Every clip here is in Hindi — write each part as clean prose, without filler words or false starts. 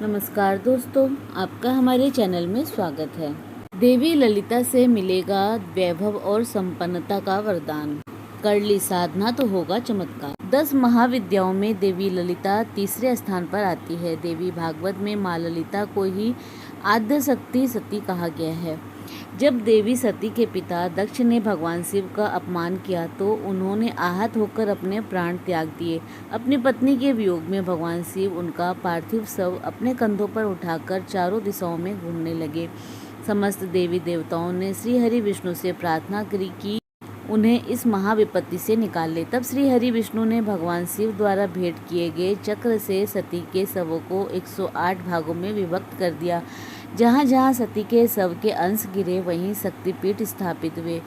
नमस्कार दोस्तों, आपका हमारे चैनल में स्वागत है। देवी ललिता से मिलेगा वैभव और संपन्नता का वरदान। कर ली साधना तो होगा चमत्कार। 10 महाविद्याओं में देवी ललिता तीसरे स्थान पर आती है। देवी भागवत में माँ ललिता को ही आद्य शक्ति सती कहा गया है। जब देवी सती के पिता दक्ष ने भगवान शिव का अपमान किया तो उन्होंने आहत होकर अपने प्राण त्याग दिए। अपनी पत्नी के वियोग में भगवान शिव उनका पार्थिव शव अपने कंधों पर उठाकर चारों दिशाओं में घूमने लगे। समस्त देवी देवताओं ने श्री हरि विष्णु से प्रार्थना करी कि उन्हें इस महाविपत्ति से निकाल ले। तब श्री हरि विष्णु ने भगवान शिव द्वारा भेंट किए गए चक्र से सती के शवों को 108 भागों में विभक्त कर दिया। जहाँ जहाँ सती के शव के अंश गिरे वहीं शक्तिपीठ स्थापित हुए।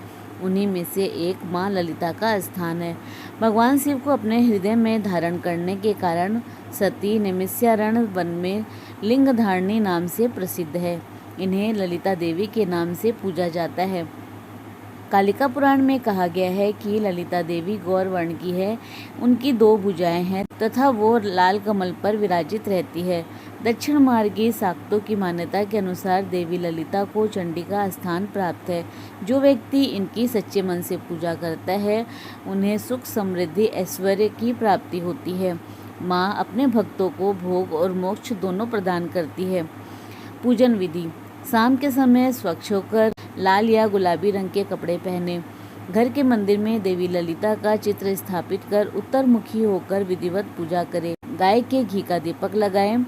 उन्हीं में से एक माँ ललिता का स्थान है। भगवान शिव को अपने हृदय में धारण करने के कारण सती नैमिषारण्य वन में लिंग धारणी नाम से प्रसिद्ध है। इन्हें ललिता देवी के नाम से पूजा जाता है। कालिका पुराण में कहा गया है कि ललिता देवी गौर वर्ण की है। उनकी 2 भुजाएं हैं तथा वो लाल कमल पर विराजित रहती है। दक्षिण मार्गी शाक्तों की मान्यता के अनुसार देवी ललिता को चंडी का स्थान प्राप्त है। जो व्यक्ति इनकी सच्चे मन से पूजा करता है उन्हें सुख समृद्धि ऐश्वर्य की प्राप्ति होती है। माँ अपने भक्तों को भोग और मोक्ष दोनों प्रदान करती है। पूजन विधि: शाम के समय स्वच्छ होकर लाल या गुलाबी रंग के कपड़े पहने। घर के मंदिर में देवी ललिता का चित्र स्थापित कर उत्तर मुखी होकर विधिवत पूजा करें। गाय के घी का दीपक लगाएं।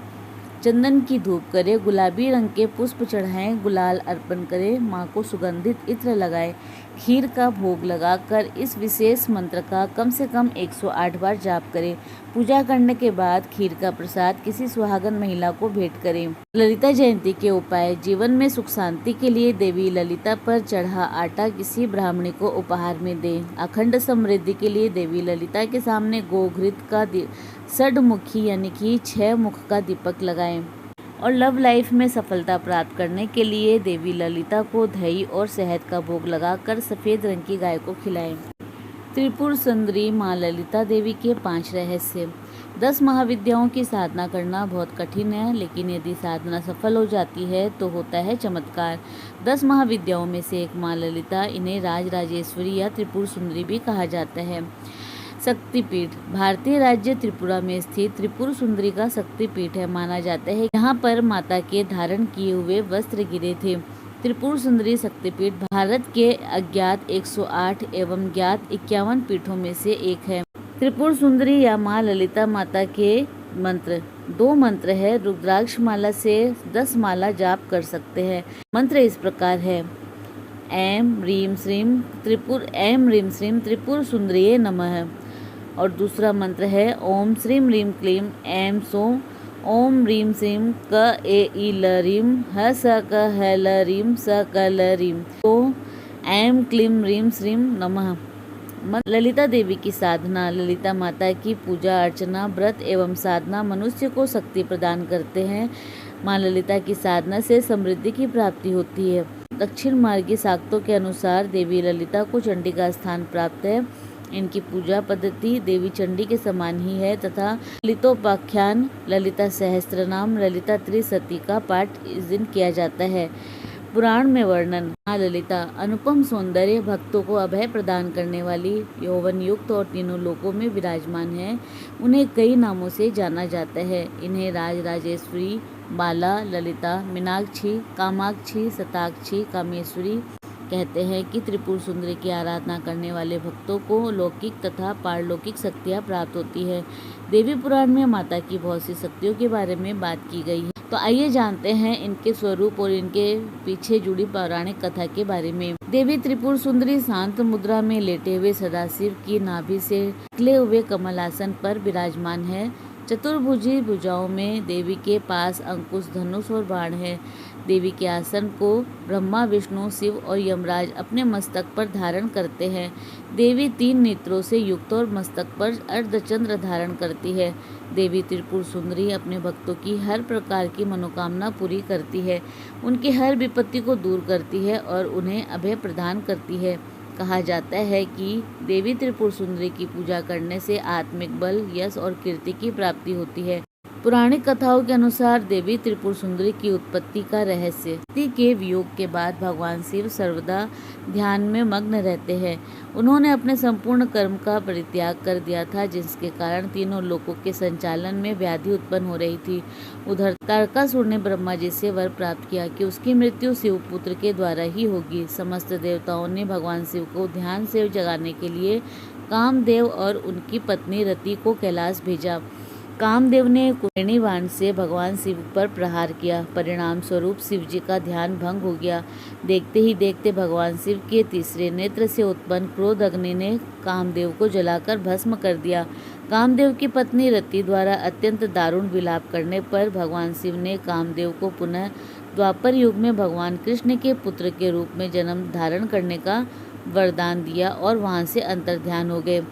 चंदन की धूप करें। गुलाबी रंग के पुष्प चढ़ाएं। गुलाल अर्पण करें। माँ को सुगंधित इत्र लगाएं। खीर का भोग लगाकर इस विशेष मंत्र का कम से कम 108 बार जाप करें। पूजा करने के बाद खीर का प्रसाद किसी सुहागन महिला को भेंट करें। ललिता जयंती के उपाय: जीवन में सुख शांति के लिए देवी ललिता पर चढ़ा आटा किसी ब्राह्मणी को उपहार में दें। अखंड समृद्धि के लिए देवी ललिता के सामने गोघृत का षडमुखी यानी कि 6 मुख का दीपक लगाएं। और लव लाइफ में सफलता प्राप्त करने के लिए देवी ललिता को दही और शहद का भोग लगाकर सफ़ेद रंग की गाय को खिलाएं। त्रिपुर सुंदरी माँ ललिता देवी के 5 रहस्य। 10 महाविद्याओं की साधना करना बहुत कठिन है, लेकिन यदि साधना सफल हो जाती है तो होता है चमत्कार। 10 महाविद्याओं में से एक माँ ललिता, इन्हें राजराजेश्वरी या त्रिपुर सुंदरी भी कहा जाता है। शक्तिपीठ: भारतीय राज्य त्रिपुरा में स्थित त्रिपुर सुंदरी का शक्तिपीठ है। माना जाता है यहाँ पर माता के धारण किए हुए वस्त्र गिरे थे। त्रिपुर सुंदरी शक्तिपीठ भारत के अज्ञात 108 एवं ज्ञात 51 पीठों में से एक है। त्रिपुर सुंदरी या माँ ललिता माता के मंत्र: 2 मंत्र है। रुद्राक्ष माला से 10 माला जाप कर सकते हैं। मंत्र इस प्रकार है: ऐं ह्रीं श्रीं त्रिपुर सुंदरिये नमः। और दूसरा मंत्र है ओम श्रीं ह्रीं क्लीं ऐं सौं ओम ह्रीं श्रीं क ए ई ल ह्रीं ह स क ह ल ह्रीं स क ल ह्रीं तो ऐं क्लीं ह्रीं श्रीं नमः। ललिता देवी की साधना: ललिता माता की पूजा अर्चना व्रत एवं साधना मनुष्य को शक्ति प्रदान करते हैं। माँ ललिता की साधना से समृद्धि की प्राप्ति होती है। दक्षिण मार्गी शाक्तों के अनुसार देवी ललिता को चंडी का स्थान प्राप्त है। इनकी पूजा पद्धति देवी चंडी के समान ही है तथा ललितोपाख्यान, ललिता सहस्त्रनाम, ललिता त्रिशती का पाठ इस दिन किया जाता है। पुराण में वर्णन: माँ ललिता अनुपम सौंदर्य, भक्तों को अभय प्रदान करने वाली, यौवन युक्त और तीनों लोकों में विराजमान है। उन्हें कई नामों से जाना जाता है। इन्हें राजराजेश्वरी, बाला, ललिता, मीनाक्षी, कामाक्षी, शताक्षी, कामेश्वरी कहते हैं कि त्रिपुर सुंदरी की आराधना करने वाले भक्तों को लौकिक तथा पारलौकिक शक्तियाँ प्राप्त होती है। देवी पुराण में माता की बहुत सी शक्तियों के बारे में बात की गई है। तो आइए जानते हैं इनके स्वरूप और इनके पीछे जुड़ी पौराणिक कथा के बारे में। देवी त्रिपुर सुंदरी शांत मुद्रा में लेटे हुए सदाशिव की नाभि से निकले हुए कमलासन पर विराजमान है। चतुर्भुजी भुजाओं में देवी के पास अंकुश, धनुष और बाण है। देवी के आसन को ब्रह्मा, विष्णु, शिव और यमराज अपने मस्तक पर धारण करते हैं। देवी 3 नेत्रों से युक्त और मस्तक पर अर्धचंद्र धारण करती है। देवी त्रिपुर सुंदरी अपने भक्तों की हर प्रकार की मनोकामना पूरी करती है, उनकी हर विपत्ति को दूर करती है और उन्हें अभय प्रदान करती है। कहा जाता है कि देवी त्रिपुर सुंदरी की पूजा करने से आत्मिक बल, यश और कीर्ति की प्राप्ति होती है। पौराणिक कथाओं के अनुसार देवी त्रिपुर सुंदरी की उत्पत्ति का रहस्य। पति के वियोग के बाद भगवान शिव सर्वदा ध्यान में मग्न रहते हैं। उन्होंने अपने संपूर्ण कर्म का परित्याग कर दिया था, जिसके कारण तीनों लोकों के संचालन में व्याधि उत्पन्न हो रही थी। उधर तारकासुर ने ब्रह्मा जी से वर प्राप्त किया कि उसकी मृत्यु शिवपुत्र के द्वारा ही होगी। समस्त देवताओं ने भगवान शिव को ध्यान से जगाने के लिए कामदेव और उनकी पत्नी रति को कैलाश भेजा। कामदेव ने कुंडलिनी बाण से भगवान शिव पर प्रहार किया। परिणाम स्वरूप शिव जी का ध्यान भंग हो गया। देखते ही देखते भगवान शिव के तीसरे नेत्र से उत्पन्न क्रोध अग्नि ने कामदेव को जलाकर भस्म कर दिया। कामदेव की पत्नी रति द्वारा अत्यंत दारुण विलाप करने पर भगवान शिव ने कामदेव को पुनः द्वापर युग में भगवान कृष्ण के पुत्र के रूप में जन्म धारण करने का वरदान दिया और वहां से अंतर्ध्यान हो गए।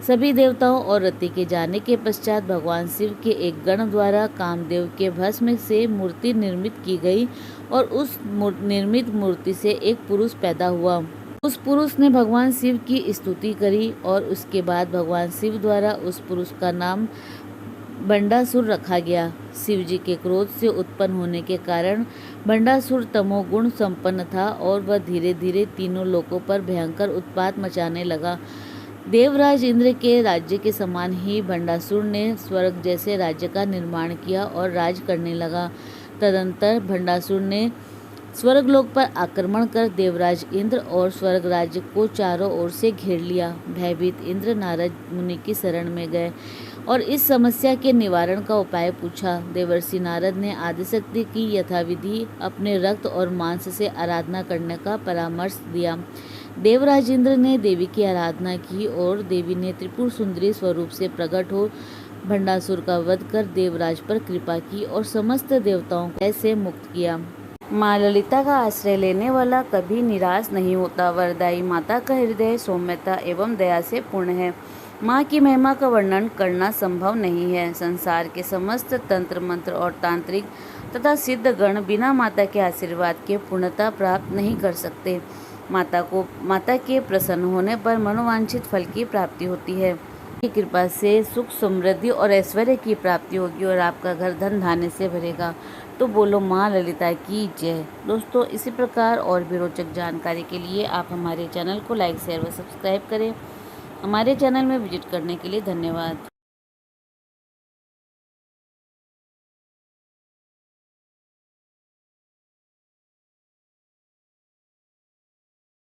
सभी देवताओं और रति के जाने के पश्चात भगवान शिव के एक गण द्वारा कामदेव के भस्म से मूर्ति निर्मित की गई और उस निर्मित मूर्ति से एक पुरुष पैदा हुआ। उस पुरुष ने भगवान शिव की स्तुति करी और उसके बाद भगवान शिव द्वारा उस पुरुष का नाम बंडासुर रखा गया। शिव जी के क्रोध से उत्पन्न होने के कारण बंडासुर तमोगुण संपन्न था और वह धीरे धीरे तीनों लोकों पर भयंकर उत्पात मचाने लगा। देवराज इंद्र के राज्य के समान ही बंडासुर ने स्वर्ग जैसे राज्य का निर्माण किया और राज करने लगा। तदंतर बंडासुर ने स्वर्गलोक पर आक्रमण कर देवराज इंद्र और स्वर्ग राज्य को चारों ओर से घेर लिया। भयभीत इंद्र नारद मुनि की शरण में गए और इस समस्या के निवारण का उपाय पूछा। देवर्षि नारद ने आदिशक्ति की यथाविधि अपने रक्त और मांस से आराधना करने का परामर्श दिया। देवराज इंद्र ने देवी की आराधना की और देवी ने त्रिपुर सुंदरी स्वरूप से प्रकट हो भंडासुर का वध कर देवराज पर कृपा की और समस्त देवताओं को ऐसे मुक्त किया। माँ ललिता का आश्रय लेने वाला कभी निराश नहीं होता। वरदायी माता का हृदय सौम्यता एवं दया से पूर्ण है। माँ की महिमा का वर्णन करना संभव नहीं है। संसार के समस्त तंत्र मंत्र और तांत्रिक तथा सिद्ध गण बिना माता के आशीर्वाद के पूर्णता प्राप्त नहीं कर सकते। माता के प्रसन्न होने पर मनोवांछित फल की प्राप्ति होती है। की कृपा से सुख समृद्धि और ऐश्वर्य की प्राप्ति होगी और आपका घर धन धान्य से भरेगा। तो बोलो माँ ललिता की जय। दोस्तों, इसी प्रकार और भी रोचक जानकारी के लिए आप हमारे चैनल को लाइक शेयर व सब्सक्राइब करें। हमारे चैनल में विजिट करने के लिए धन्यवाद।